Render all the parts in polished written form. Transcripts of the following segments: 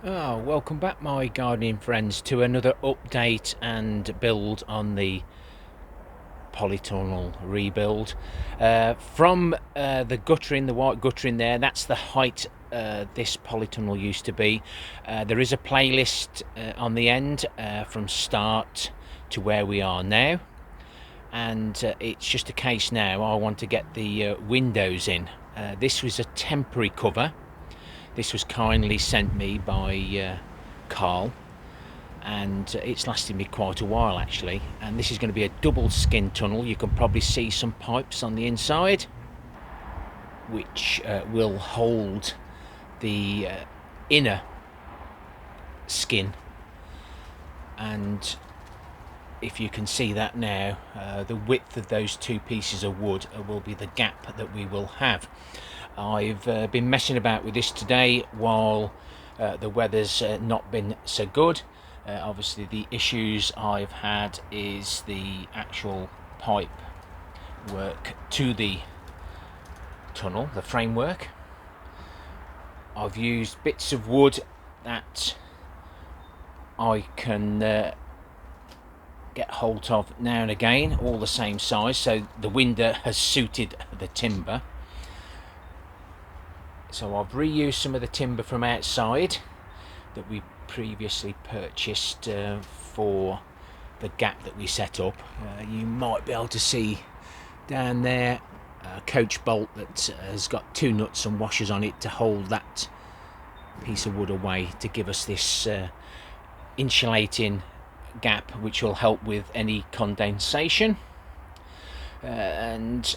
Oh, welcome back, my gardening friends, to another update and build on the Polytunnel rebuild. From the guttering, the white guttering there, that's the height this polytunnel used to be. There is a playlist on the end from start to where we are now, and it's just a case now I want to get the windows in. This was a temporary cover. This was kindly sent me by Carl, and it's lasted me quite a while actually. And this is going to be a double skin tunnel. You can probably see some pipes on the inside, which will hold the inner skin. And if you can see that now, the width of those two pieces of wood will be the gap that we will have. I've been messing about with this today while the weather's not been so good. Obviously the issues I've had is the actual pipe work to the tunnel, the framework. I've used bits of wood that I can get hold of now and again, all the same size, so the window has suited the timber. So I've reused some of the timber from outside that we previously purchased for the gap that we set up. You might be able to see down there a coach bolt that has got two nuts and washers on it to hold that piece of wood away, to give us this insulating gap which will help with any condensation. And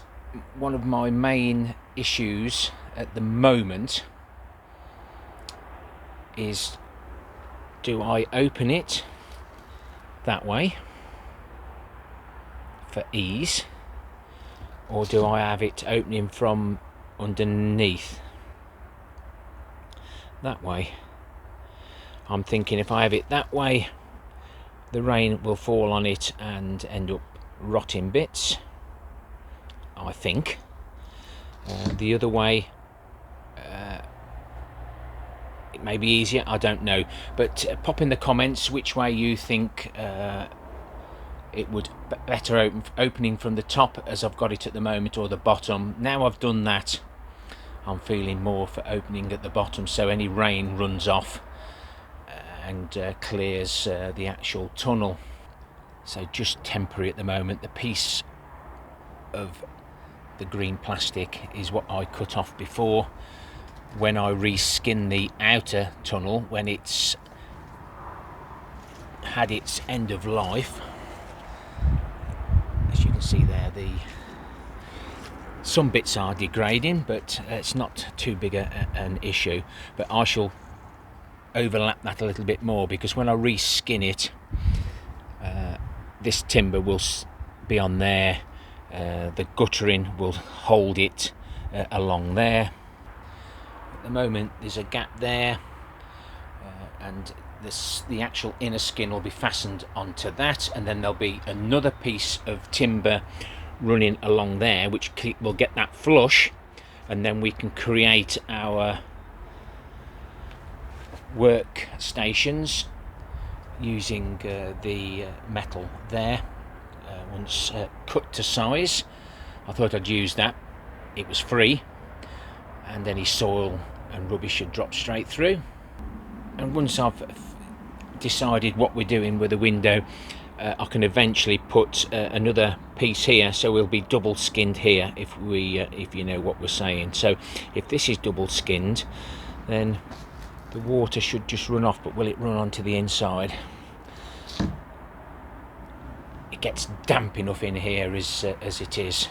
one of my main issues at the moment is, do I open it that way for ease, or do I have it opening from underneath that way? I'm thinking if I have it that way, the rain will fall on it and end up rotting bits, I think. The other way, it may be easier, I don't know, but pop in the comments which way you think it would better opening from the top as I've got it at the moment, or the bottom. Now I've done that, I'm feeling more for opening at the bottom so any rain runs off and clears the actual tunnel. So just temporary at the moment. The piece of the green plastic is what I cut off before. When I reskin the outer tunnel, when it's had its end of life, as you can see there, some bits are degrading, but it's not too big an issue. But I shall overlap that a little bit more, because when I reskin it, this timber will be on there, the guttering will hold it along there. At the moment there's a gap there, and the actual inner skin will be fastened onto that, and then there'll be another piece of timber running along there which will get that flush, and then we can create our work stations using the metal there. Once cut to size, I thought I'd use that, it was free, and any soil and rubbish should drop straight through. And once I've decided what we're doing with the window, I can eventually put another piece here, so we'll be double skinned here, if you know what we're saying. So if this is double skinned, then the water should just run off, but will it run onto the inside? It gets damp enough in here as it is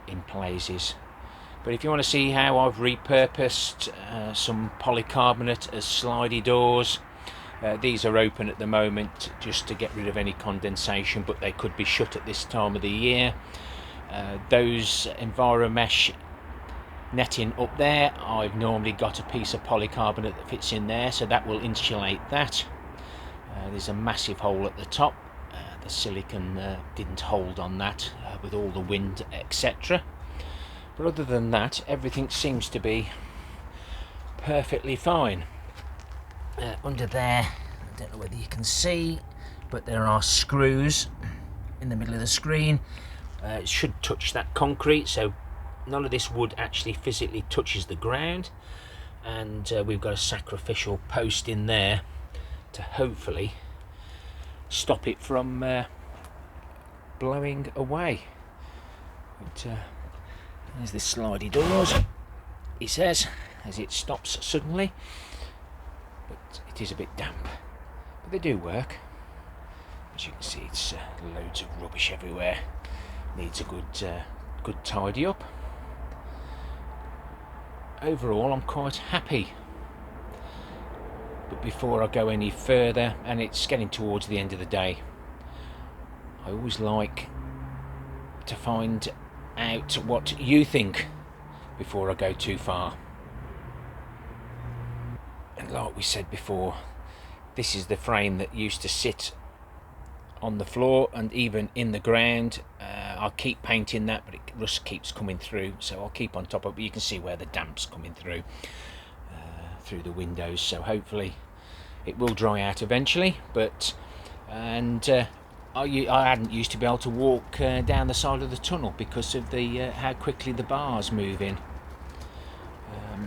in places. But if you want to see how I've repurposed some polycarbonate as slidey doors, these are open at the moment just to get rid of any condensation, but they could be shut at this time of the year. Those EnviroMesh netting up there, I've normally got a piece of polycarbonate that fits in there, so that will insulate that. There's a massive hole at the top. The silicon didn't hold on that with all the wind, etc. But other than that, everything seems to be perfectly fine. Under there, I don't know whether you can see, but there are screws in the middle of the screen. It should touch that concrete, so none of this wood actually physically touches the ground. And we've got a sacrificial post in there to hopefully stop it from blowing away. But, there's the slidey doors, it says, as it stops suddenly. But it is a bit damp, but they do work. As you can see, it's loads of rubbish everywhere. Needs a good tidy up. Overall, I'm quite happy. But before I go any further, and it's getting towards the end of the day, I always like to find out what you think before I go too far. And like we said before, this is the frame that used to sit on the floor and even in the ground. I'll keep painting that, but rust keeps coming through, so I'll keep on top of it. But you can see where the damp's coming through the windows, so hopefully it will dry out eventually. But I hadn't used to be able to walk down the side of the tunnel because of the how quickly the bars move in.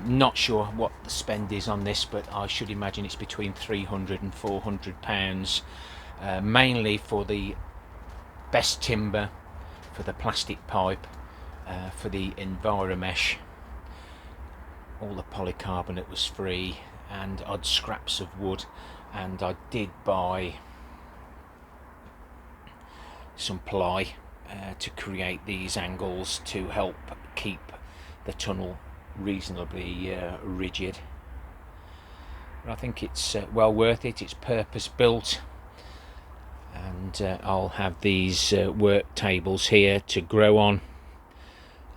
Not sure what the spend is on this, but I should imagine it's between £300 and £400, mainly for the best timber, for the plastic pipe, for the Enviromesh. All the polycarbonate was free, and odd scraps of wood, and I did buy some ply to create these angles to help keep the tunnel reasonably rigid. But I think it's well worth it. It's purpose built, and I'll have these work tables here to grow on.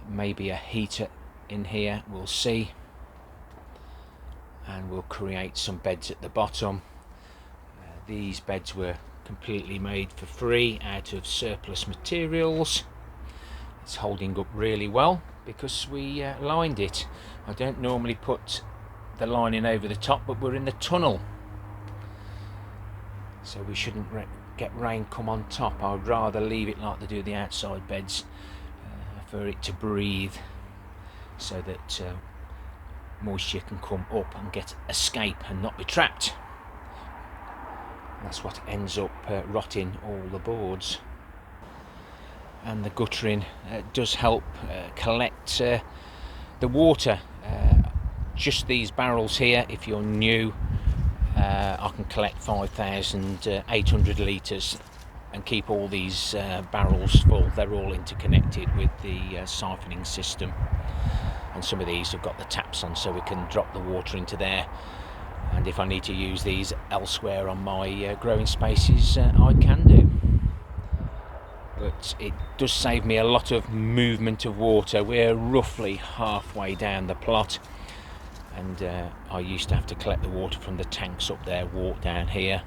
Maybe a heater in here, we'll see. And we'll create some beds at the bottom. These beds were completely made for free out of surplus materials. It's holding up really well because we lined it. I don't normally put the lining over the top, but we're in the tunnel, so we shouldn't get rain come on top. I would rather leave it like they do the outside beds, for it to breathe, so that moisture can come up and escape and not be trapped. That's what ends up rotting all the boards. And the guttering does help collect the water. Just these barrels here, if you're new, I can collect 5,800 litres and keep all these barrels full. They're all interconnected with the siphoning system, and some of these have got the taps on, so we can drop the water into there. And if I need to use these elsewhere on my growing spaces, I can do. But it does save me a lot of movement of water. We're roughly halfway down the plot, and I used to have to collect the water from the tanks up there, walk down here.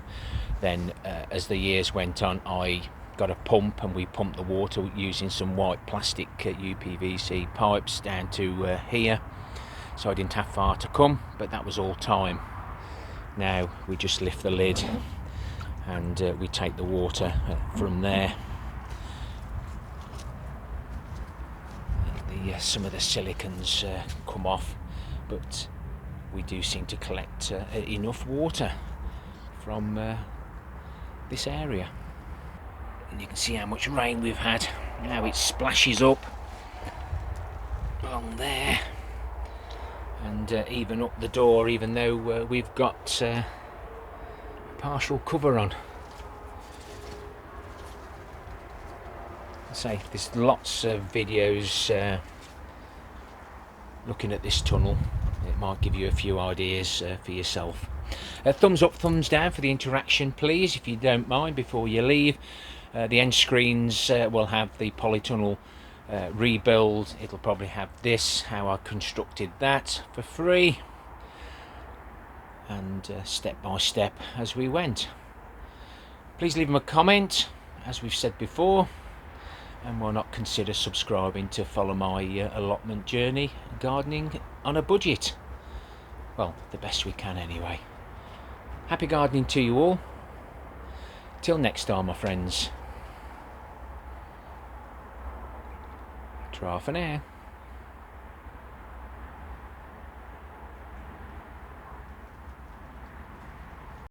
Then as the years went on, I got a pump, and we pumped the water using some white plastic UPVC pipes down to here, so I didn't have far to come, but that was all time. Now we just lift the lid, and we take the water from there. Some of the silicons come off, but we do seem to collect enough water from this area. And you can see how much rain we've had. Now it splashes up along there, and even up the door, even though we've got partial cover on. Say there's lots of videos looking at this tunnel. It might give you a few ideas for yourself. Thumbs up, thumbs down for the interaction, please, if you don't mind, before you leave. The end screens will have the Polytunnel rebuild. It'll probably have this, how I constructed that for free, and step by step as we went. Please leave them a comment, as we've said before, and why not consider subscribing to follow my allotment journey, gardening on a budget. well, the best we can anyway. Happy gardening to you all. Till next time, my friends. Ta-ra for now.